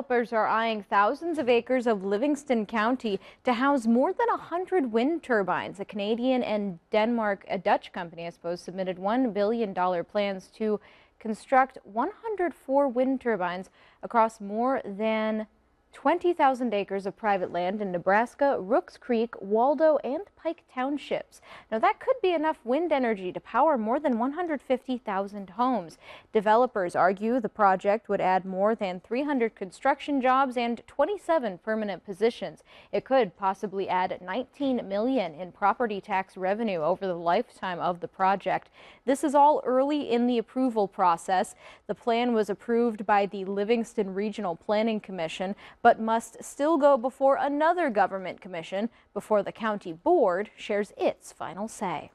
Developers are eyeing thousands of acres of Livingston County to house more than 100 wind turbines. A Canadian and a Dutch company, submitted $1 billion plans to construct 104 wind turbines across more than 20,000 acres of private land in Nebraska, Rooks Creek, Waldo, and Pike Townships. Now, that could be enough wind energy to power more than 150,000 homes. Developers argue the project would add more than 300 construction jobs and 27 permanent positions. It could possibly add $19 million in property tax revenue over the lifetime of the project. This is all early in the approval process. The plan was approved by the Livingston Regional Planning Commission, but must still go before another government commission before the county board shares its final say.